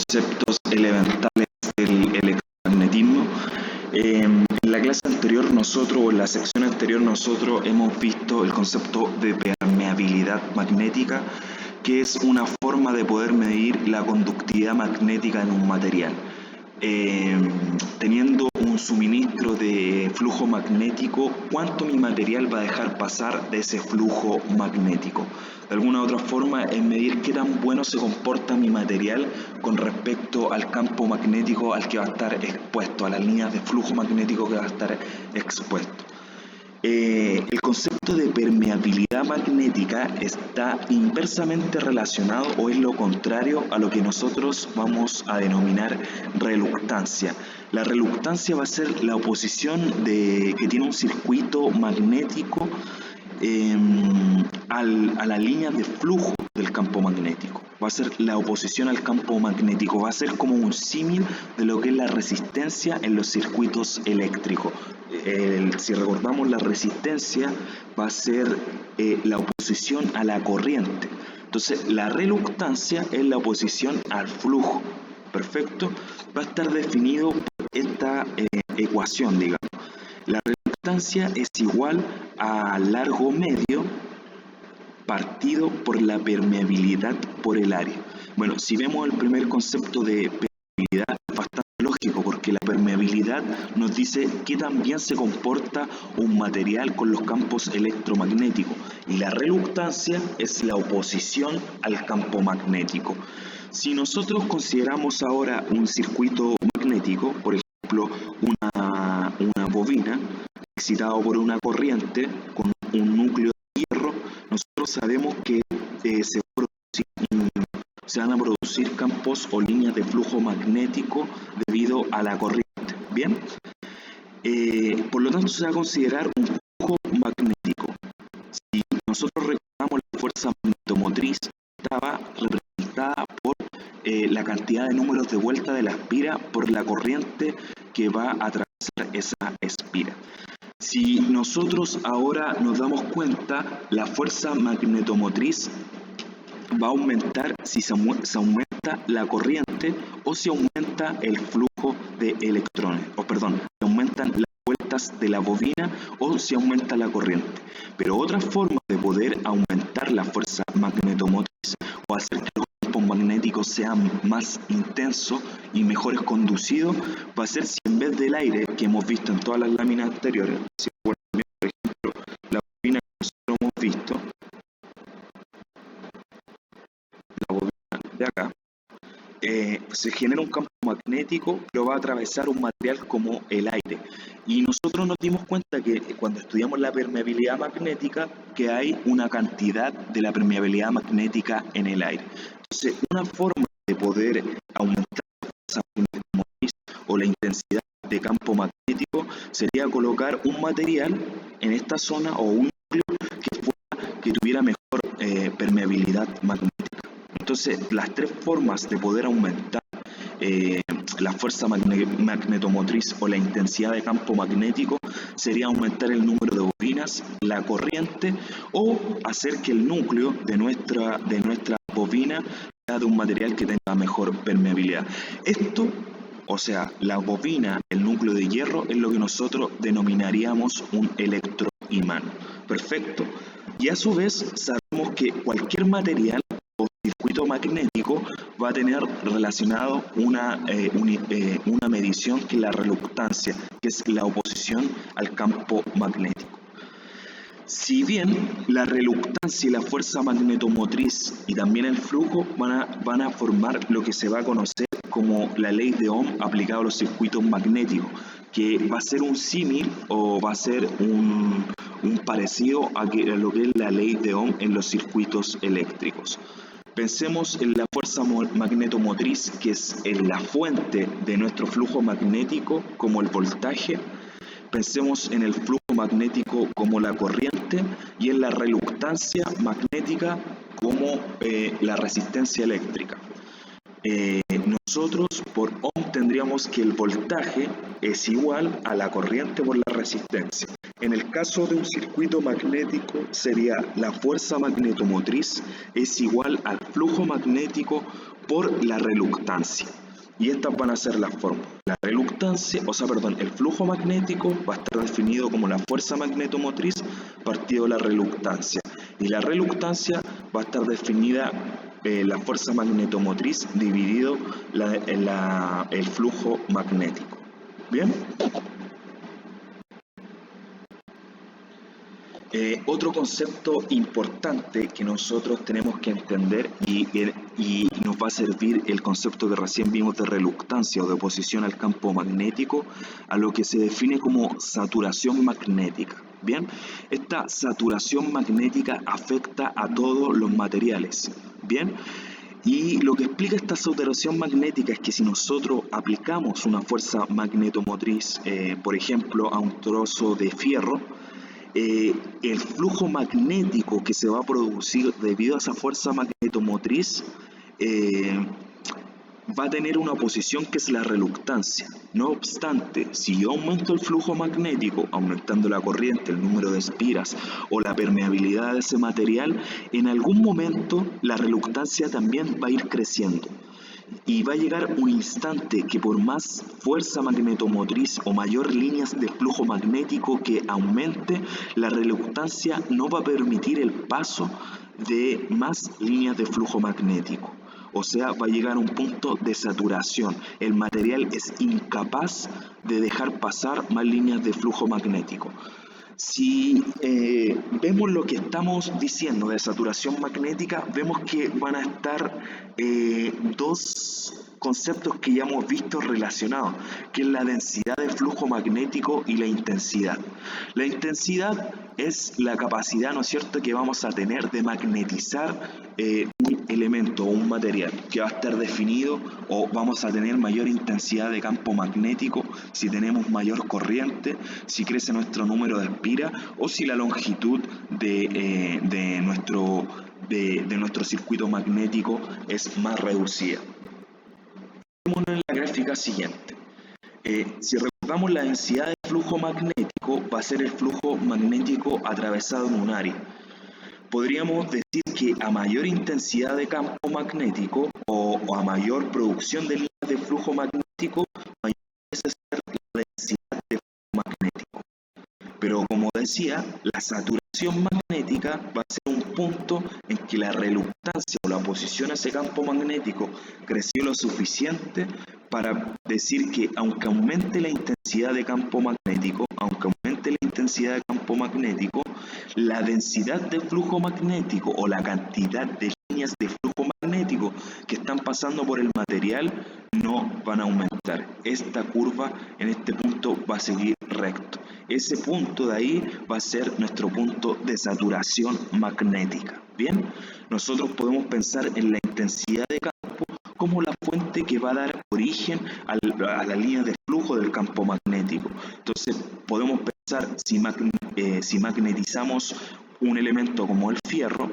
conceptos elementales del electromagnetismo. En la clase anterior nosotros, o en la sección anterior nosotros hemos visto el concepto de permeabilidad magnética, que es una forma de poder medir la conductividad magnética en un material. Teniendo un suministro de flujo magnético, ¿cuánto mi material va a dejar pasar de ese flujo magnético? De alguna u otra forma es medir qué tan bueno se comporta mi material con respecto al campo magnético al que va a estar expuesto, a las líneas de flujo magnético que va a estar expuesto. El concepto de permeabilidad magnética está inversamente relacionado, o es lo contrario a lo que nosotros vamos a denominar reluctancia. La reluctancia va a ser la oposición que tiene un circuito magnético a la línea de flujo del campo magnético. Va a ser la oposición al campo magnético, va a ser como un símil de lo que es la resistencia en los circuitos eléctricos. Si recordamos, la resistencia va a ser la oposición a la corriente. Entonces, la reluctancia es la oposición al flujo. Perfecto. Va a estar definido por esta ecuación, digamos. La reluctancia es igual a largo medio partido por la permeabilidad por el área. Bueno, si vemos el primer concepto de permeabilidad, es bastante lógico, porque la permeabilidad nos dice qué tan bien se comporta un material con los campos electromagnéticos, y la reluctancia es la oposición al campo magnético. Si nosotros consideramos ahora un circuito magnético, por ejemplo, una bobina excitado por una corriente con un núcleo de hierro, nosotros sabemos que se van a producir campos o líneas de flujo magnético debido a la corriente. Bien, por lo tanto se va a considerar un flujo magnético. Si nosotros recordamos, la fuerza magnetomotriz estaba representada por la cantidad de números de vuelta de la espira por la corriente que va a atravesar esa espira. Si nosotros ahora nos damos cuenta, la fuerza magnetomotriz va a aumentar si se aumenta la corriente o si aumenta el flujo de electrones, si aumentan las vueltas de la bobina o si aumenta la corriente. Pero otra forma de poder aumentar la fuerza magnetomotriz o hacer que los campos magnéticos sean más intensos y mejores conducidos va a ser si, en vez del aire que hemos visto en todas las láminas anteriores, si por ejemplo la bobina que nosotros hemos visto, la bobina de acá, se genera un campo magnético, pero va a atravesar un material como el aire. Y nosotros nos dimos cuenta que cuando estudiamos la permeabilidad magnética, que hay una cantidad de la permeabilidad magnética en el aire. Entonces, una forma de poder aumentar la fuerza magnética o la intensidad de campo magnético sería colocar un material en esta zona o un núcleo que tuviera mejor permeabilidad magnética. Entonces, las tres formas de poder aumentar la fuerza magnetomotriz o la intensidad de campo magnético sería aumentar el número de bobinas, la corriente, o hacer que el núcleo de nuestra bobina sea de un material que tenga mejor permeabilidad. Esto, o sea, la bobina, el núcleo de hierro, es lo que nosotros denominaríamos un electroimán. Perfecto. Y a su vez sabemos que cualquier material o circuito magnético va a tener relacionado una medición, que es la reluctancia, que es la oposición al campo magnético. Si bien la reluctancia y la fuerza magnetomotriz y también el flujo van a formar lo que se va a conocer como la ley de Ohm aplicada a los circuitos magnéticos, que va a ser un símil o va a ser un parecido a lo que es la ley de Ohm en los circuitos eléctricos. Pensemos en la fuerza magnetomotriz, que es la fuente de nuestro flujo magnético, como el voltaje. Pensemos en el flujo magnético como la corriente, y en la reluctancia magnética como la resistencia eléctrica. Nos nosotros por ohm tendríamos que el voltaje es igual a la corriente por la resistencia. En el caso de un circuito magnético sería la fuerza magnetomotriz es igual al flujo magnético por la reluctancia. Y estas van a ser las fórmulas. La reluctancia, el flujo magnético va a estar definido como la fuerza magnetomotriz partido de la reluctancia. Y la reluctancia va a estar definida la fuerza magnetomotriz dividido el flujo magnético. ¿Bien? Otro concepto importante que nosotros tenemos que entender y nos va a servir el concepto que recién vimos de reluctancia o de oposición al campo magnético, a lo que se define como saturación magnética. Bien, esta saturación magnética afecta a todos los materiales. Bien, y lo que explica esta saturación magnética es que si nosotros aplicamos una fuerza magnetomotriz, por ejemplo, a un trozo de fierro, el flujo magnético que se va a producir debido a esa fuerza magnetomotriz va a tener una oposición que es la reluctancia. No obstante, si yo aumento el flujo magnético, aumentando la corriente, el número de espiras o la permeabilidad de ese material, en algún momento la reluctancia también va a ir creciendo. Y va a llegar un instante que por más fuerza magnetomotriz o mayor líneas de flujo magnético que aumente, la reluctancia no va a permitir el paso de más líneas de flujo magnético. O sea, va a llegar a un punto de saturación. El material es incapaz de dejar pasar más líneas de flujo magnético. Si vemos lo que estamos diciendo de saturación magnética, vemos que van a estar dos conceptos que ya hemos visto relacionados, que es la densidad de flujo magnético y la intensidad. La intensidad es la capacidad, ¿no es cierto?, que vamos a tener de magnetizar un elemento o un material que va a estar definido, o vamos a tener mayor intensidad de campo magnético si tenemos mayor corriente, si crece nuestro número de espiras o si la longitud de nuestro circuito magnético es más reducida. Vemos en la gráfica siguiente. Si recordamos, la densidad de flujo magnético va a ser el flujo magnético atravesado en un área. Podríamos decir que a mayor intensidad de campo magnético o a mayor producción de líneas de flujo magnético, mayor es la densidad de flujo magnético. Pero como decía, la saturación magnética va a ser un punto en que la reluctancia o la oposición a ese campo magnético creció lo suficiente para decir que aunque aumente la intensidad de campo magnético, la densidad de flujo magnético o la cantidad de líneas de flujo magnético que están pasando por el material no van a aumentar. Esta curva en este punto va a seguir recto. Ese punto de ahí va a ser nuestro punto de saturación magnética. Bien, nosotros podemos pensar en la intensidad de campo como la fuente que va a dar origen a la línea de flujo del campo magnético. Entonces podemos pensar, si magnetizamos un elemento como el fierro,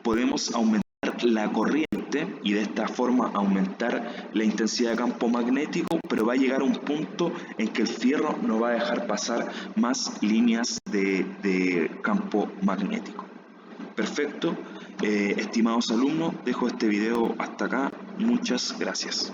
podemos aumentar la corriente y de esta forma aumentar la intensidad de campo magnético, pero va a llegar a un punto en que el fierro no va a dejar pasar más líneas de campo magnético. Perfecto. Estimados alumnos, dejo este video hasta acá. Muchas gracias.